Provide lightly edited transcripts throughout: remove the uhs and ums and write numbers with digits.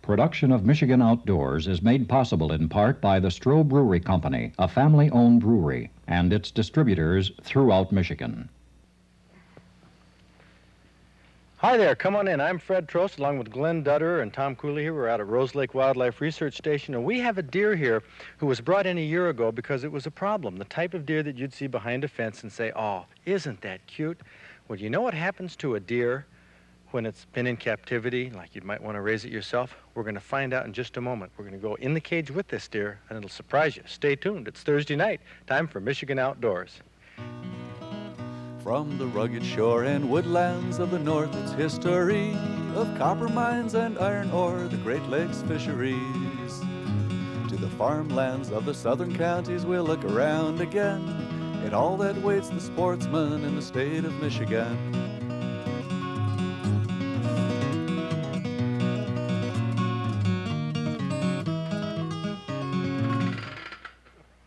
Production of Michigan Outdoors is made possible in part by the Stroh Brewery Company, a family-owned brewery, and its distributors throughout Michigan. Hi there, come on in. I'm Fred Trost, along with Glenn Dutterer and Tom Cooley here. We're out at Rose Lake Wildlife Research Station, and we have a deer here who was brought in a year ago because it was a problem. The type of deer that you'd see behind a fence and say, oh, isn't that cute? Well, you know what happens to a deer when it's been in captivity, like you might want to raise it yourself? We're going to find out in just a moment. We're going to go in the cage with this deer, and it'll surprise you. Stay tuned. It's Thursday night. Time for Michigan Outdoors. From the rugged shore and woodlands of the north, it's history of copper mines and iron ore, the Great Lakes fisheries. To the farmlands of the southern counties, we'll look around again at all that waits the sportsman in the state of Michigan.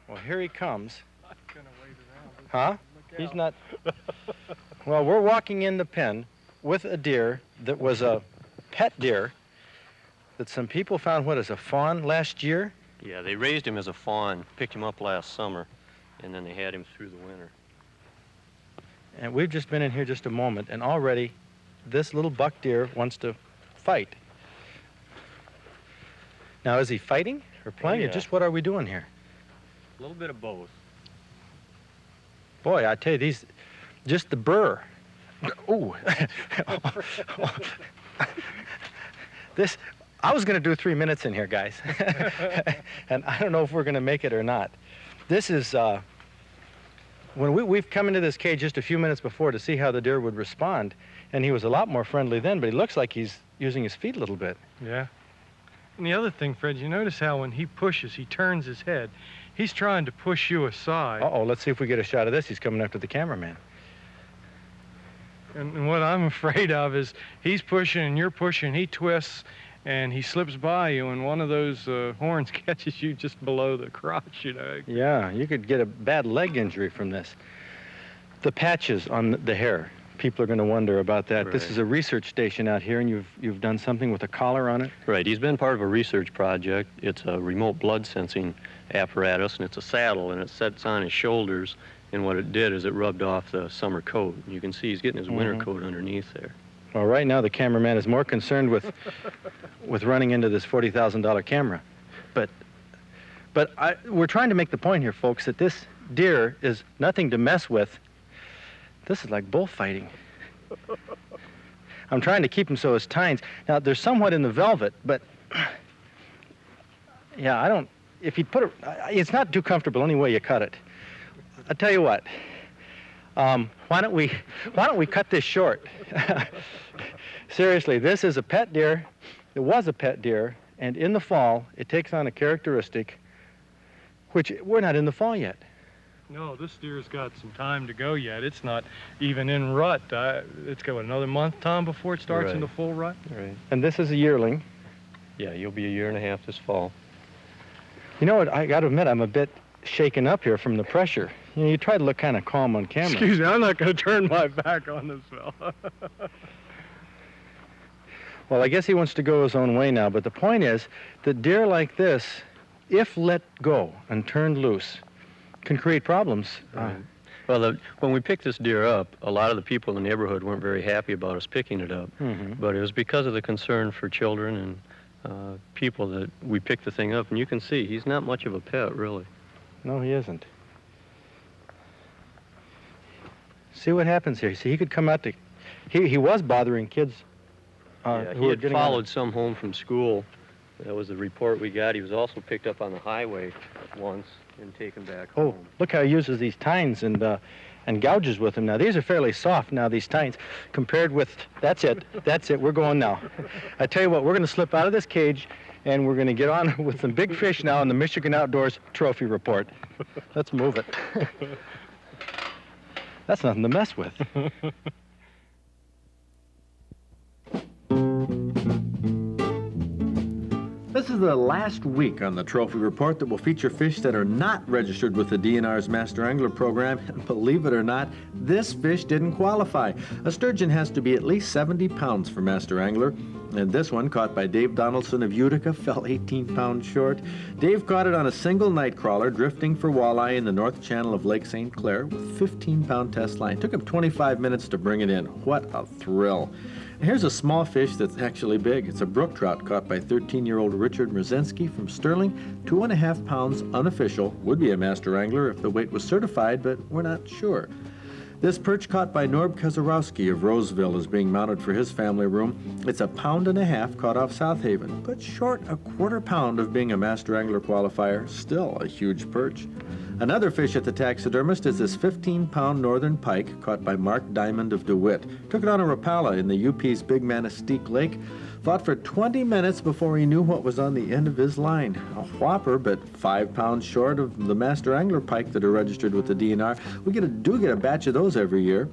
Well, here he comes. Huh? He's not. Well, we're walking in the pen with a deer that was a pet deer that some people found, what, as a fawn last year? Yeah, they raised him as a fawn, picked him up last summer, and then they had him through the winter. And we've just been in here just a moment, and already this little buck deer wants to fight. Now, is he fighting or playing, or just what are we doing here? A little bit of both. Boy, I tell you, these, just the burr. Ooh. This, I was going to do 3 minutes in here, guys. And I don't know if we're going to make it or not. This is, when we've come into this cage just a few minutes before to see how the deer would respond, and he was a lot more friendly then, but he looks like he's using his feet a little bit. Yeah. And the other thing, Fred, you notice how when he pushes, he turns his head. He's trying to push you aside. Uh-oh, let's see if we get a shot of this. He's coming after the cameraman. And what I'm afraid of is he's pushing and you're pushing, he twists, and he slips by you, and one of those horns catches you just below the crotch, you know. Yeah, you could get a bad leg injury from this. The patches on the hair. People are going to wonder about that. Right. This is a research station out here, and you've done something with a collar on it? Right. He's been part of a research project. It's a remote blood sensing apparatus, and it's a saddle, and it sets on his shoulders, and what it did is it rubbed off the summer coat. You can see he's getting his winter coat underneath there. Well, right now the cameraman is more concerned with running into this $40,000 camera. But we're trying to make the point here, folks, that this deer is nothing to mess with. This is like bullfighting. I'm trying to keep him so his tines. Now, they're somewhat in the velvet, but yeah, I don't, if you put it, it's not too comfortable any way you cut it. I'll tell you what, why don't we cut this short? Seriously, this is a pet deer. It was a pet deer, and in the fall, it takes on a characteristic which we're not in the fall yet. No, this deer's got some time to go yet. It's not even in rut. It's got another month, Tom, before it starts into full rut. Right. And this is a yearling. Yeah, you'll be a year and a half this fall. You know what, I got to admit, I'm a bit shaken up here from the pressure. You know, you try to look kind of calm on camera. Excuse me, I'm not going to turn my back on this fella. Well, I guess he wants to go his own way now, but the point is that deer like this, if let go and turned loose, can create problems. Right. Well, when we picked this deer up, a lot of the people in the neighborhood weren't very happy about us picking it up. But it was because of the concern for children and people that we picked the thing up. And you can see, he's not much of a pet, really. No, he isn't. See what happens here. See, he could come out to... He was bothering kids yeah, he had followed some home from school. That was the report we got. He was also picked up on the highway once and taken back home. Oh, look how he uses these tines and gouges with them. Now, these are fairly soft now, these tines, compared with... That's it. We're going now. I tell you what, we're going to slip out of this cage, and we're going to get on with some big fish now in the Michigan Outdoors Trophy Report. Let's move it. That's nothing to mess with. This this is the last week on the Trophy Report that will feature fish that are not registered with the DNR's Master Angler program. And believe it or not, this fish didn't qualify. A sturgeon has to be at least 70 pounds for Master Angler. And this one, caught by Dave Donaldson of Utica, fell 18 pounds short. Dave caught it on a single night crawler drifting for walleye in the North Channel of Lake St. Clair with 15-pound test line. It took him 25 minutes to bring it in. What a thrill. Here's a small fish that's actually big. It's a brook trout caught by 13-year-old Richard Mrzinski from Sterling. 2.5 pounds unofficial. Would be a Master Angler if the weight was certified, but we're not sure. This perch caught by Norb Kazarowski of Roseville is being mounted for his family room. It's 1.5 pounds caught off South Haven, but short a 1/4 pound of being a Master Angler qualifier. Still a huge perch. Another fish at the taxidermist is this 15-pound northern pike caught by Mark Diamond of DeWitt. Took it on a Rapala in the UP's Big Manistee Lake. Fought for 20 minutes before he knew what was on the end of his line. A whopper, but 5 pounds short of the Master Angler pike that are registered with the DNR. We do get a batch of those every year.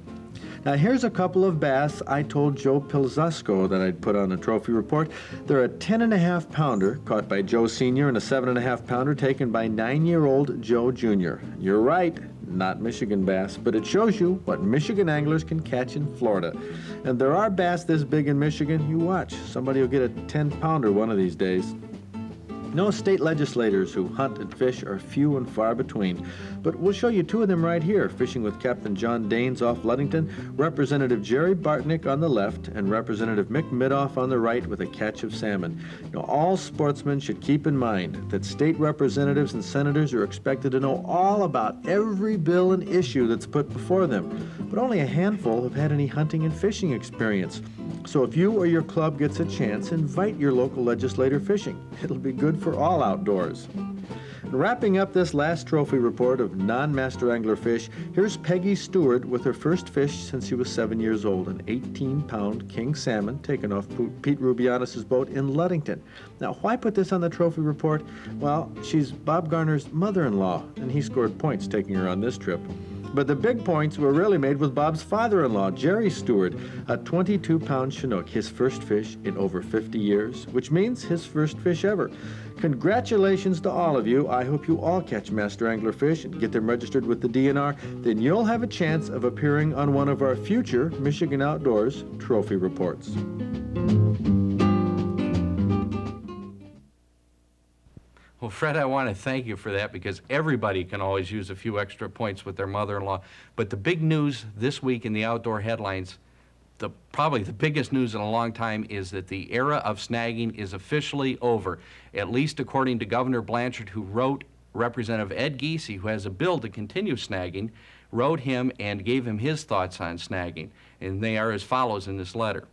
Now here's a couple of bass I told Joe Pilzusco that I'd put on the Trophy Report. They're a 10.5 pounder caught by Joe Sr. and a 7.5 pounder taken by 9-year-old Joe Jr. You're right, not Michigan bass, but it shows you what Michigan anglers can catch in Florida. And there are bass this big in Michigan. You watch, somebody will get a 10-pounder one of these days. No state legislators who hunt and fish are few and far between, but we'll show you two of them right here, fishing with Captain John Daines off Ludington, Representative Jerry Bartnick on the left, and Representative Mick Midoff on the right with a catch of salmon. Now, all sportsmen should keep in mind that state representatives and senators are expected to know all about every bill and issue that's put before them, but only a handful have had any hunting and fishing experience. So if you or your club gets a chance, invite your local legislator fishing. It'll be good for all outdoors. And wrapping up this last Trophy Report of non-Master Angler fish, here's Peggy Stewart with her first fish since she was 7 years old, an 18-pound king salmon taken off Pete Rubianis' boat in Ludington. Now, why put this on the Trophy Report? Well, she's Bob Garner's mother-in-law, and he scored points taking her on this trip. But the big points were really made with Bob's father-in-law, Jerry Stewart, a 22-pound Chinook, his first fish in over 50 years, which means his first fish ever. Congratulations to all of you. I hope you all catch Master Angler fish and get them registered with the DNR. Then you'll have a chance of appearing on one of our future Michigan Outdoors Trophy Reports. Well, Fred, I want to thank you for that because everybody can always use a few extra points with their mother-in-law. But the big news this week in the outdoor headlines, probably the biggest news in a long time, is that the era of snagging is officially over, at least according to Governor Blanchard, who wrote Representative Ed Giese, who has a bill to continue snagging, wrote him and gave him his thoughts on snagging. And they are as follows in this letter.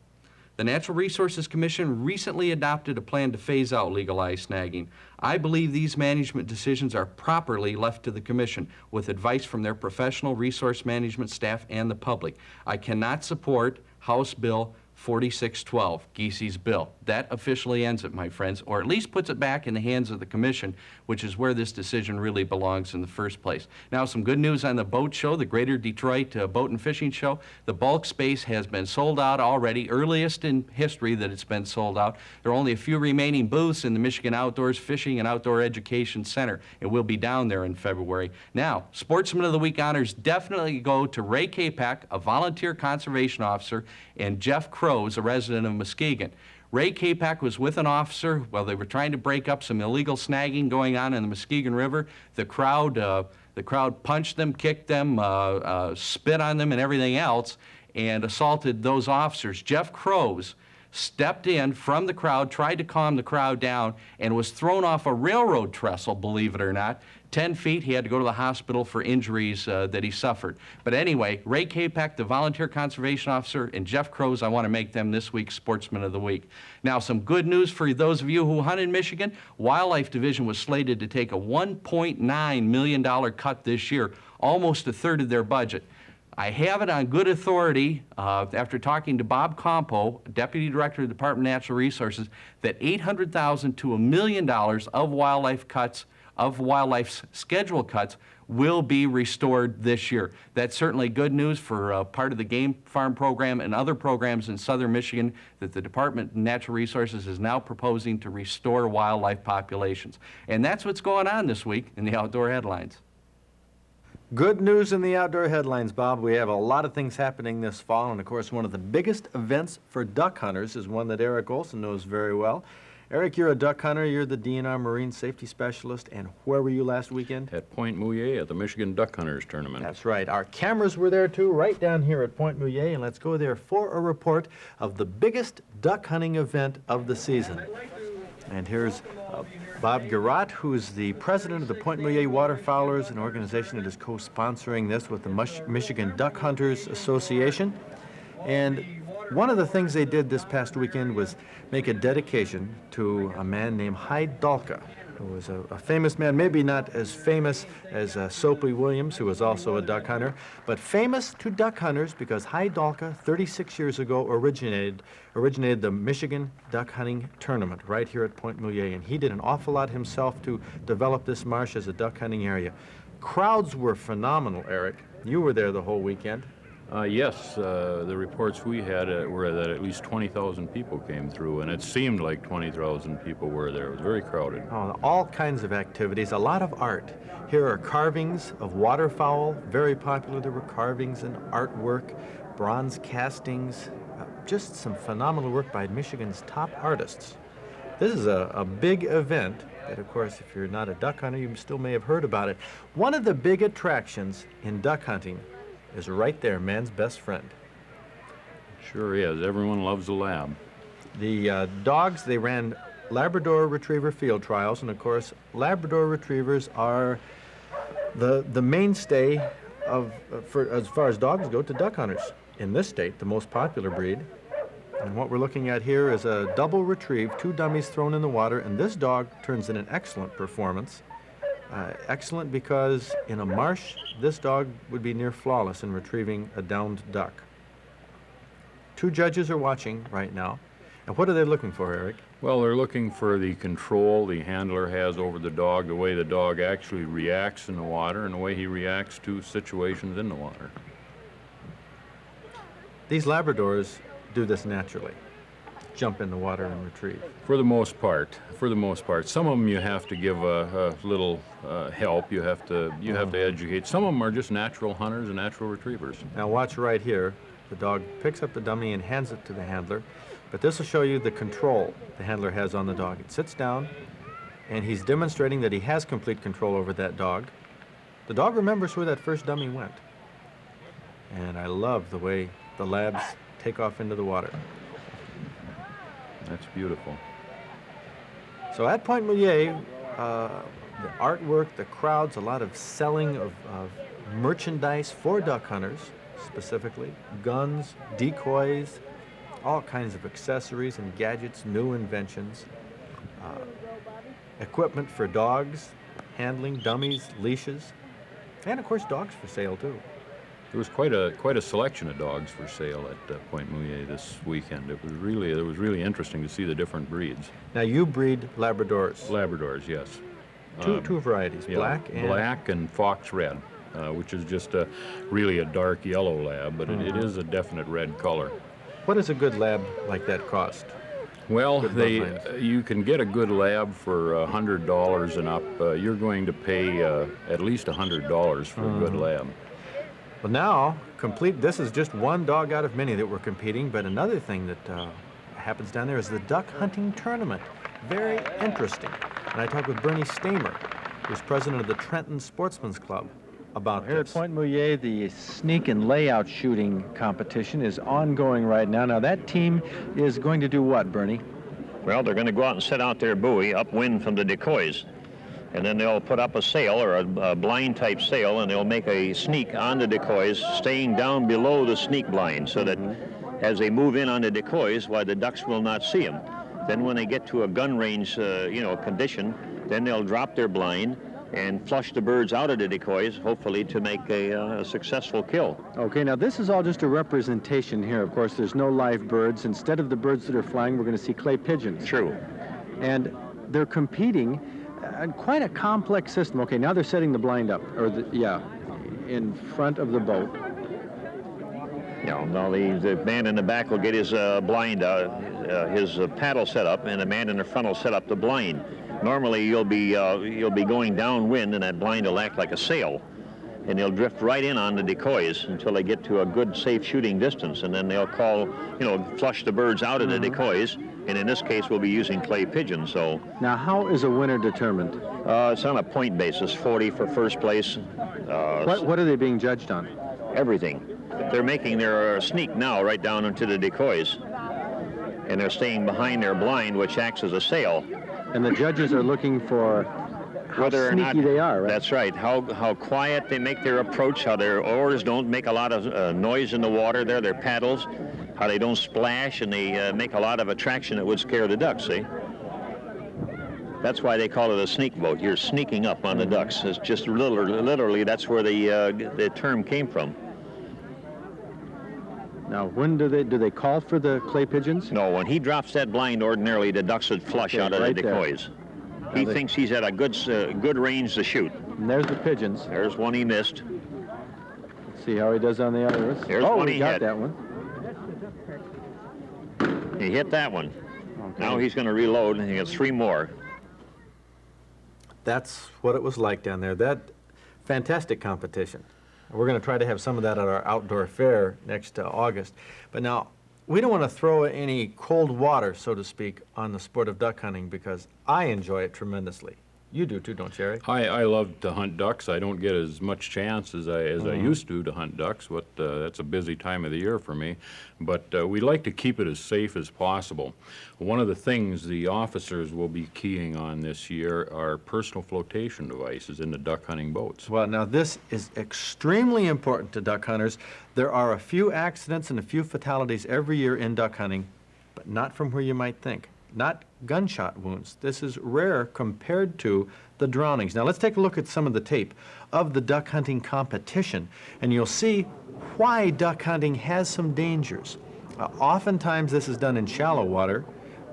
The Natural Resources Commission recently adopted a plan to phase out legalized snagging. I believe these management decisions are properly left to the Commission with advice from their professional resource management staff and the public. I cannot support House Bill 4612, Giese's bill. That officially ends it, my friends, or at least puts it back in the hands of the Commission, which is where this decision really belongs in the first place. Now, some good news on the boat show, the Greater Detroit Boat and Fishing Show. The bulk space has been sold out already, earliest in history that it's been sold out. There are only a few remaining booths in the Michigan Outdoors Fishing and Outdoor Education Center, and we'll be down there in February. Now, Sportsman of the Week honors definitely go to Ray Capek, a volunteer conservation officer, and Jeff Crows, a resident of Muskegon. Ray Capek was with an officer while they were trying to break up some illegal snagging going on in the Muskegon River. The crowd punched them, kicked them, spit on them and everything else, and assaulted those officers. Jeff Crows stepped in from the crowd, tried to calm the crowd down, and was thrown off a railroad trestle, believe it or not. 10 feet, he had to go to the hospital for injuries that he suffered. But anyway, Ray Capek, the volunteer conservation officer, and Jeff Crows, I want to make them this week's Sportsman of the Week. Now, some good news for those of you who hunt in Michigan. Wildlife Division was slated to take a $1.9 million cut this year, almost a third of their budget. I have it on good authority, after talking to Bob Compo, Deputy Director of the Department of Natural Resources, that $800,000 to $1 million of wildlife cuts of wildlife's schedule cuts will be restored this year. That's certainly good news for part of the game farm program and other programs in southern Michigan that the Department of Natural Resources is now proposing to restore wildlife populations. And that's what's going on this week in the Outdoor Headlines. Good news in the outdoor headlines, Bob. We have a lot of things happening this fall, and of course one of the biggest events for duck hunters is one that Eric Olson knows very well. Eric, you're a duck hunter, you're the DNR Marine Safety Specialist, and where were you last weekend? At Point Mouillet at the Michigan Duck Hunters Tournament. That's right. Our cameras were there too, right down here at Point Mouillet, and let's go there for a report of the biggest duck hunting event of the season. And here's Bob Garat, who's the president of the Point Mouillet Waterfowlers, an organization that is co-sponsoring this with the Michigan Duck Hunters Association. And one of the things they did this past weekend was make a dedication to a man named Hyde Dalka, who was a famous man, maybe not as famous as Soapy Williams, who was also a duck hunter, but famous to duck hunters because Hyde Dalka, 36 years ago, originated the Michigan Duck Hunting Tournament right here at Point Mouillet, and he did an awful lot himself to develop this marsh as a duck hunting area. Crowds were phenomenal, Eric. You were there the whole weekend. Yes, the reports we had were that at least 20,000 people came through, and it seemed like 20,000 people were there. It was very crowded. Oh, all kinds of activities, a lot of art. Here are carvings of waterfowl, very popular. There were carvings and artwork, bronze castings, just some phenomenal work by Michigan's top artists. This is a big event that, of course, if you're not a duck hunter, you still may have heard about it. One of the big attractions in duck hunting is right there, man's best friend. Sure is. Everyone loves a lab. The dogs, they ran Labrador Retriever field trials, and of course, Labrador Retrievers are the mainstay for as far as dogs go to duck hunters. In this state, the most popular breed. And what we're looking at here is a double retrieve, 2 dummies thrown in the water, and this dog turns in an excellent performance. Excellent because in a marsh, this dog would be near flawless in retrieving a downed duck. 2 judges are watching right now. And what are they looking for, Eric? Well, they're looking for the control the handler has over the dog, the way the dog actually reacts in the water, and the way he reacts to situations in the water. These Labradors do this naturally. Jump in the water and retrieve. For the most part. Some of them you have to give a little help. You have to educate. Some of them are just natural hunters and natural retrievers. Now watch right here. The dog picks up the dummy and hands it to the handler. But this will show you the control the handler has on the dog. It sits down, and he's demonstrating that he has complete control over that dog. The dog remembers where that first dummy went. And I love the way the labs take off into the water. That's beautiful. So at Point Mouillet, the artwork, the crowds, a lot of selling of merchandise for duck hunters, specifically. Guns, decoys, all kinds of accessories and gadgets, new inventions. Equipment for dogs, handling, dummies, leashes, and of course dogs for sale too. There was quite a selection of dogs for sale at Point Mouillet this weekend. It was really interesting to see the different breeds. Now you breed Labradors. Labradors, yes. Two varieties, yeah, black and fox red, which is just really a dark yellow lab, but it is a definite red color. What does a good lab like that cost? Well, you can get a good lab for $100 and up. You're going to pay at least $100 for a good lab. Well, now, this is just one dog out of many that were competing, but another thing that happens down there is the duck hunting tournament. Very interesting. And I talked with Bernie Stamer, who's president of the Trenton Sportsman's Club, about Here this. at Point Mouillet, the sneak and layout shooting competition is ongoing right now. Now, that team is going to do what, Bernie? Well, they're going to go out and set out their buoy upwind from the decoys. And then they'll put up a sail, or a blind-type sail, and they'll make a sneak on the decoys, staying down below the sneak blind, so that as they move in on the decoys, why the ducks will not see them. Then when they get to a gun range, condition, then they'll drop their blind and flush the birds out of the decoys, hopefully to make a successful kill. Okay, now this is all just a representation here. Of course, there's no live birds. Instead of the birds that are flying, we're going to see clay pigeons. True. And they're competing. quite a complex system. Okay, now they're setting the blind up, or in front of the boat. Yeah, now the man in the back will get his blind, his paddle set up, and the man in the front will set up the blind. Normally, you'll be going downwind, and that blind will act like a sail, and they'll drift right in on the decoys until they get to a good, safe shooting distance, and then they'll call, flush the birds out of the decoys. And in this case, we'll be using clay pigeons. So now, how is a winner determined? It's on a point basis. 40 for first place. What are they being judged on? Everything. They're making their sneak now right down into the decoys, and they're staying behind their blind, which acts as a sail. And the judges are looking for how whether or sneaky not they are, right? That's right. How quiet they make their approach, how their oars don't make a lot of noise in the water there, their paddles, how they don't splash, and they make a lot of attraction that would scare the ducks, see? That's why they call it a sneak boat. You're sneaking up on the ducks. It's just literally that's where the term came from. Now, when do they call for the clay pigeons? No, when he drops that blind, ordinarily the ducks would flush out of the decoys. He thinks he's at a good range to shoot. And there's the pigeons. There's one he missed. Let's see how he does on the others. There's one he got hit. that one. He hit that one. Okay. Now he's going to reload, and he has 3 more. That's what it was like down there. That fantastic competition. We're going to try to have some of that at our outdoor fair next August. But now, we don't want to throw any cold water, so to speak, on the sport of duck hunting because I enjoy it tremendously. You do too, don't you, Eric? I love to hunt ducks. I don't get as much chance as I used to hunt ducks. That's a busy time of the year for me. But we like to keep it as safe as possible. One of the things the officers will be keying on this year are personal flotation devices in the duck hunting boats. Well, now this is extremely important to duck hunters. There are a few accidents and a few fatalities every year in duck hunting, but not from where you might think. Not gunshot wounds. This is rare compared to the drownings. Now let's take a look at some of the tape of the duck hunting competition, and you'll see why duck hunting has some dangers. Oftentimes this is done in shallow water,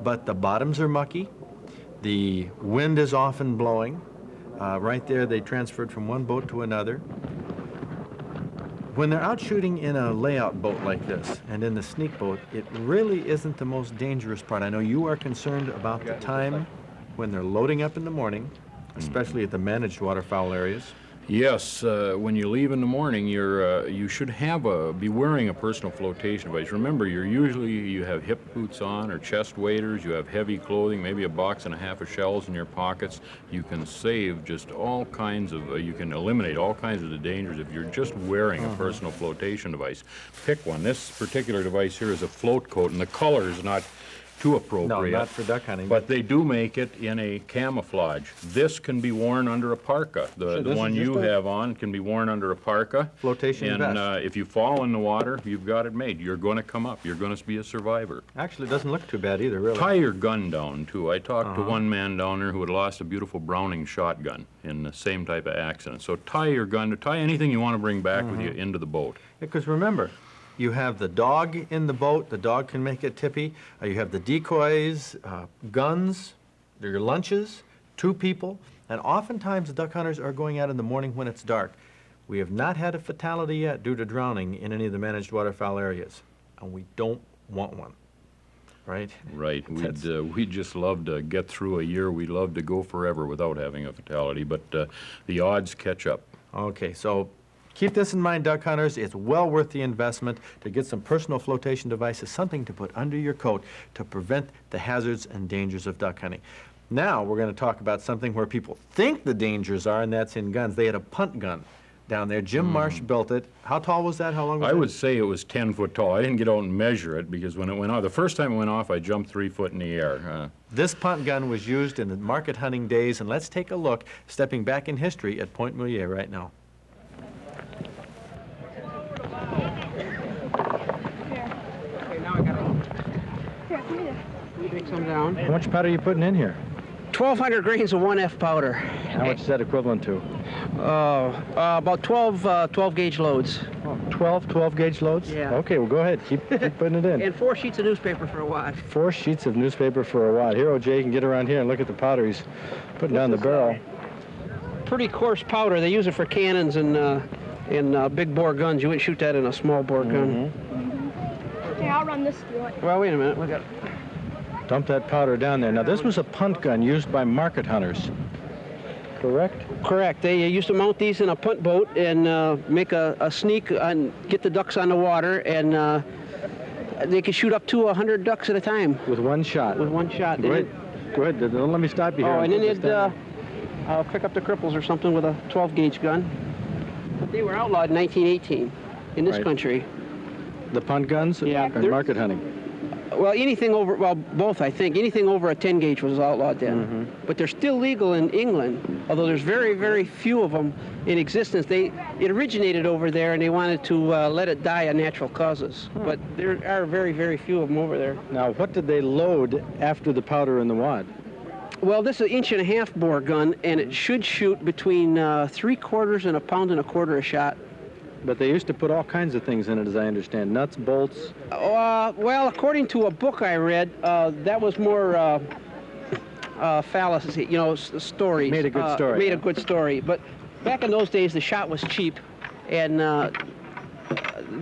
but the bottoms are mucky, the wind is often blowing. Right there they transferred from one boat to another. When they're out shooting in a layout boat like this and in the sneak boat, it really isn't the most dangerous part. I know you are concerned about the time when they're loading up in the morning, especially at the managed waterfowl areas. Yes, when you leave in the morning, you should be wearing a personal flotation device. Remember, you have hip boots on or chest waders. You have heavy clothing, maybe a box and a half of shells in your pockets. You can save just all kinds of. You can eliminate all kinds of the dangers if you're just wearing a personal flotation device. Pick one. This particular device here is a float coat, and the color is not too appropriate. No, not for duck hunting. But they do make it in a camouflage. This can be worn under a parka. The one you have on can be worn under a parka. Flotation vest. And if you fall in the water, you've got it made. You're going to come up. You're going to be a survivor. Actually, it doesn't look too bad either, really. Tie your gun down, too. I talked to one man down there who had lost a beautiful Browning shotgun in the same type of accident. So tie your gun, tie anything you want to bring back with you into the boat. Because remember, you have the dog in the boat. The dog can make it tippy. You have the decoys, guns, your lunches, 2 people. And oftentimes the duck hunters are going out in the morning when it's dark. We have not had a fatality yet due to drowning in any of the managed waterfowl areas. And we don't want one, right? Right. We'd just love to get through a year. We'd love to go forever without having a fatality. But the odds catch up. Okay, so keep this in mind, duck hunters. It's well worth the investment to get some personal flotation devices, something to put under your coat to prevent the hazards and dangers of duck hunting. Now we're going to talk about something where people think the dangers are, and that's in guns. They had a punt gun down there. Jim Marsh built it. How tall was that? How long was it? I would say it was 10 foot tall. I didn't get out and measure it because when it went off, the first time it went off, I jumped 3 foot in the air. This punt gun was used in the market hunting days, and let's take a look, stepping back in history at Point Mulier right now. Take some down. How much powder are you putting in here? 1,200 grains of 1F powder. How much is that equivalent to? About 12 gauge loads. Oh, 12 gauge loads? Yeah. Okay, well, go ahead. Keep putting it in. And 4 sheets of newspaper for a wad. 4 sheets of newspaper for a wad. Here, O.J. can get around here and look at the powder he's putting down the barrel. Pretty coarse powder. They use it for cannons and big bore guns. You wouldn't shoot that in a small bore gun. Okay, I'll run this through it. Well, wait a minute. We got. Dump that powder down there. Now, this was a punt gun used by market hunters, correct? Correct. They used to mount these in a punt boat and make a sneak and get the ducks on the water, and they could shoot up to 100 ducks at a time. With one shot? With one shot. Go ahead. Go ahead. Don't let me stop you here. Oh, and then they'd pick up the cripples or something with a 12-gauge gun. But they were outlawed in 1918 in this country. The punt guns? Yeah. And market hunting? Well, anything over, well, both, I think. Anything over a 10-gauge was outlawed then. But they're still legal in England, although there's very, very few of them in existence. It originated over there, and they wanted to let it die of natural causes. But there are very, very few of them over there. Now, what did they load after the powder in the wad? Well, this is an 1.5-inch bore gun, and it should shoot between 3/4 and 1.25 pounds a shot. But they used to put all kinds of things in it, as I understand. Nuts, bolts. Well, according to a book I read, that was more fallacy, stories. Made a good story. Made a good story. But back in those days, the shot was cheap, and the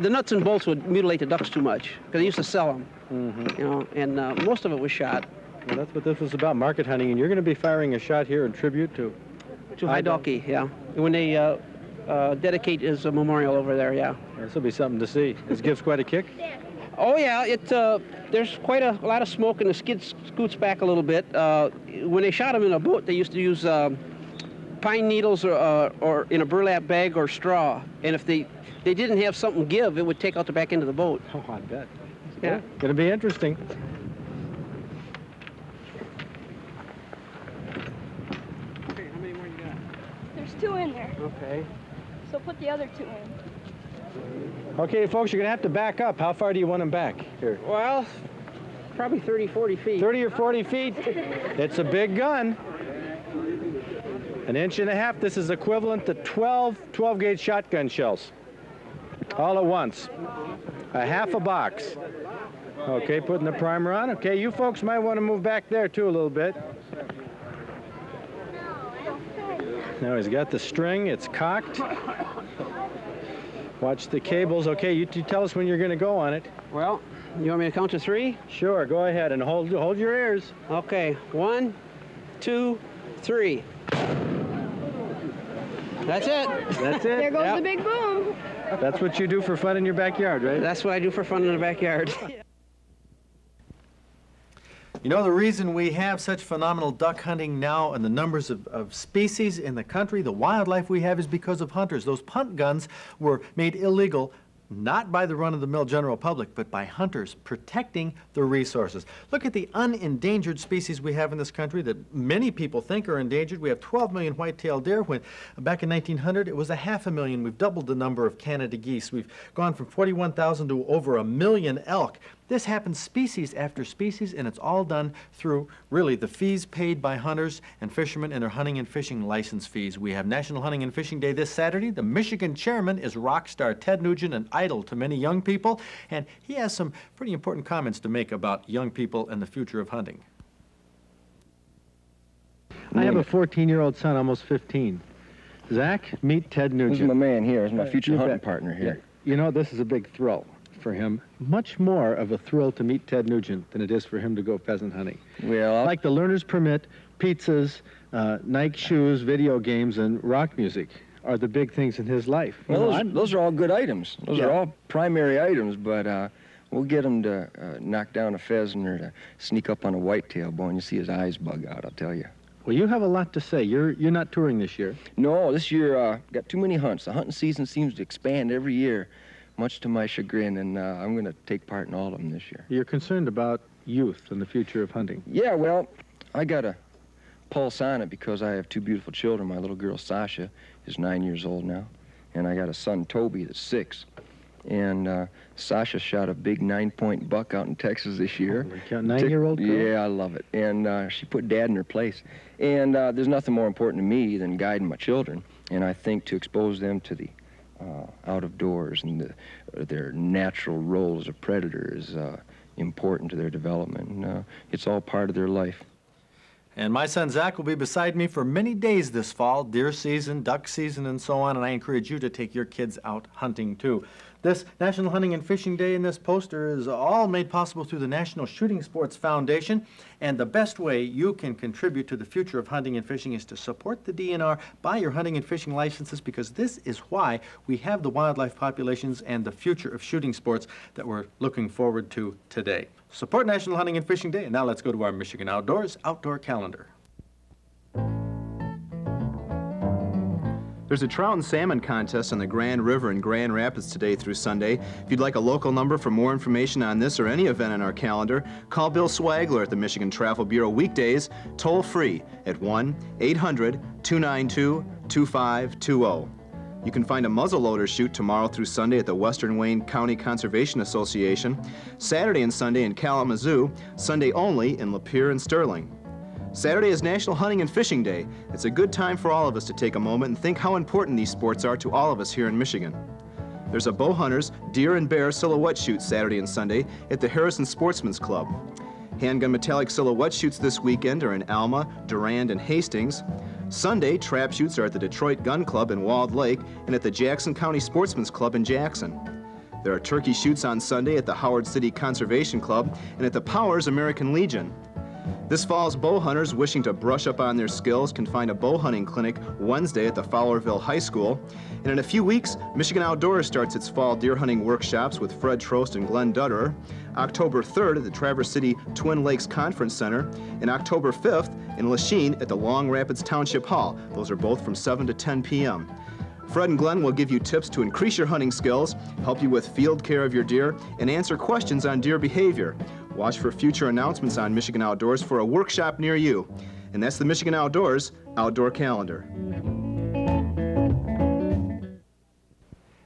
nuts and bolts would mutilate the ducks too much because they used to sell them. And most of it was shot. Well, that's what this was about, market hunting. And you're going to be firing a shot here in tribute to Haidalki, yeah. When they dedicate his memorial over there, yeah. This will be something to see. This gives quite a kick. Oh yeah, there's quite a lot of smoke, and the skid scoots back a little bit. When they shot him in a boat, they used to use pine needles or in a burlap bag or straw. And if they didn't have something give, it would take out the back end of the boat. Oh, I bet. Yeah. Going to be interesting. Okay, how many more you got? There's 2 in there. Okay. So put the other 2 in. Okay, folks, you're going to have to back up. How far do you want them back? Here. Well, probably 30, 40 feet. 30 or 40 feet. It's a big gun. 1.5 inches. This is equivalent to 12-gauge shotgun shells. All at once. A half a box. Okay, putting the primer on. Okay, you folks might want to move back there, too, a little bit. Now he's got the string. It's cocked. Watch the cables. Okay, you tell us when you're going to go on it. Well, you want me to count to 3? Sure, go ahead and hold your ears. Okay, 1, 2, 3. That's it. That's it. There goes the big boom. That's what you do for fun in your backyard, right? That's what I do for fun in the backyard. You know, the reason we have such phenomenal duck hunting now and the numbers of species in the country, the wildlife we have, is because of hunters. Those punt guns were made illegal not by the run-of-the-mill general public, but by hunters protecting the resources. Look at the unendangered species we have in this country that many people think are endangered. We have 12 million white-tailed deer, when back in 1900 it was 500,000. We've doubled the number of Canada geese. We've gone from 41,000 to over 1 million elk. This happens species after species, and it's all done through, really, the fees paid by hunters and fishermen and their hunting and fishing license fees. We have National Hunting and Fishing Day this Saturday. The Michigan chairman is rock star Ted Nugent, an idol to many young people, and he has some pretty important comments to make about young people and the future of hunting. I have a 14-year-old son, almost 15. Zach, meet Ted Nugent. This is my man here. This is my future hunting partner here. Yeah. You know, this is a big thrill for him. Much more of a thrill to meet Ted Nugent than it is for him to go pheasant hunting. Well, like the learner's permit, pizzas, Nike shoes, video games, and rock music are the big things in his life. Well, those are all good items. Those are all primary items, but we'll get him to knock down a pheasant or to sneak up on a whitetail, boy, and you see his eyes bug out, I'll tell you. Well, you have a lot to say. You're not touring this year. No, this year got too many hunts. The hunting season seems to expand every year, much to my chagrin, and I'm going to take part in all of them this year. You're concerned about youth and the future of hunting. Yeah, well, I got a pulse on it because I have 2 beautiful children. My little girl, Sasha, is 9 years old now, and I got a son, Toby, that's 6. And Sasha shot a big 9-point buck out in Texas this year. Holy cow, 9-year-old girl? Yeah, I love it. And she put Dad in her place. And there's nothing more important to me than guiding my children. And I think to expose them to the out of doors, and their natural role as a predator is important to their development. And, it's all part of their life. And my son Zach will be beside me for many days this fall, deer season, duck season, and so on, and I encourage you to take your kids out hunting too. This National Hunting and Fishing Day in this poster is all made possible through the National Shooting Sports Foundation, and the best way you can contribute to the future of hunting and fishing is to support the DNR, buy your hunting and fishing licenses, because this is why we have the wildlife populations and the future of shooting sports that we're looking forward to today. Support National Hunting and Fishing Day, and now let's go to our Michigan Outdoors Outdoor Calendar. There's a trout and salmon contest on the Grand River in Grand Rapids today through Sunday. If you'd like a local number for more information on this or any event on our calendar, call Bill Swagler at the Michigan Travel Bureau weekdays, toll-free at 1-800-292-2520. You can find a muzzleloader shoot tomorrow through Sunday at the Western Wayne County Conservation Association, Saturday and Sunday in Kalamazoo, Sunday only in Lapeer and Sterling. Saturday is National Hunting and Fishing Day. It's a good time for all of us to take a moment and think how important these sports are to all of us here in Michigan. There's a bow hunters, deer and bear silhouette shoot Saturday and Sunday at the Harrison Sportsman's Club. Handgun metallic silhouette shoots this weekend are in Alma, Durand, and Hastings. Sunday, trap shoots are at the Detroit Gun Club in Walled Lake and at the Jackson County Sportsman's Club in Jackson. There are turkey shoots on Sunday at the Howard City Conservation Club and at the Powers American Legion. This fall's bow hunters wishing to brush up on their skills can find a bow hunting clinic Wednesday at the Fowlerville High School. And in a few weeks, Michigan Outdoors starts its fall deer hunting workshops with Fred Trost and Glenn Dutterer. October 3rd at the Traverse City Twin Lakes Conference Center, and October 5th in Lachine at the Long Rapids Township Hall. Those are both from 7 to 10 p.m. Fred and Glenn will give you tips to increase your hunting skills, help you with field care of your deer, and answer questions on deer behavior. Watch for future announcements on Michigan Outdoors for a workshop near you. And that's the Michigan Outdoors Outdoor Calendar.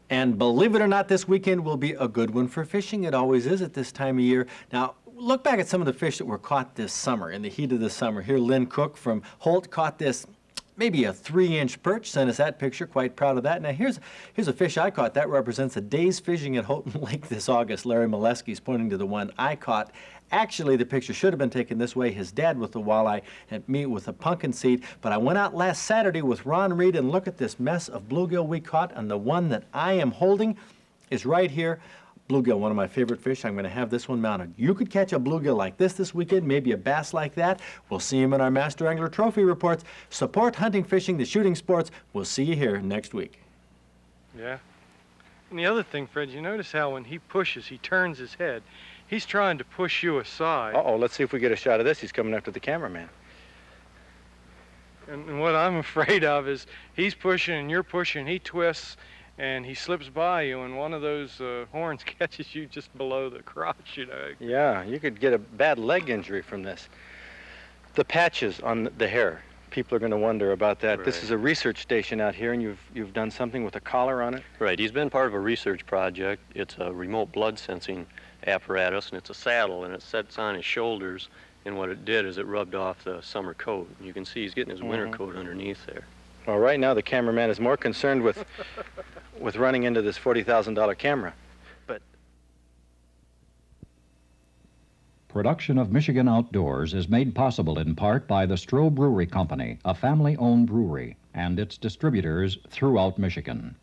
And believe it or not, this weekend will be a good one for fishing. It always is at this time of year. Now, look back at some of the fish that were caught this summer, in the heat of the summer. Here, Lynn Cook from Holt caught this, maybe a 3-inch perch, sent us that picture, quite proud of that. Now, here's a fish I caught. That represents a day's fishing at Houghton Lake this August. Larry Molesky's pointing to the one I caught. Actually, the picture should have been taken this way, his dad with the walleye and me with the pumpkin seed. But I went out last Saturday with Ron Reed and look at this mess of bluegill we caught, and the one that I am holding is right here. Bluegill, one of my favorite fish. I'm going to have this one mounted. You could catch a bluegill like this weekend, maybe a bass like that. We'll see him in our Master Angler Trophy reports. Support hunting, fishing, the shooting sports. We'll see you here next week. Yeah. And the other thing, Fred, you notice how when he pushes, he turns his head. He's trying to push you aside. Uh-oh, let's see if we get a shot of this. He's coming after the cameraman. And what I'm afraid of is he's pushing and you're pushing, he twists, and he slips by you, and one of those horns catches you just below the crotch, you know. Yeah, you could get a bad leg injury from this. The patches on the hair, people are going to wonder about that. Right. This is a research station out here, and you've done something with a collar on it? Right, he's been part of a research project. It's a remote blood sensing apparatus, and it's a saddle, and it sets on his shoulders, and what it did is it rubbed off the summer coat. You can see he's getting his winter coat underneath there. Well, right now the cameraman is more concerned with running into this $40,000 camera. But production of Michigan Outdoors is made possible in part by the Stroh Brewery Company, a family-owned brewery, and its distributors throughout Michigan.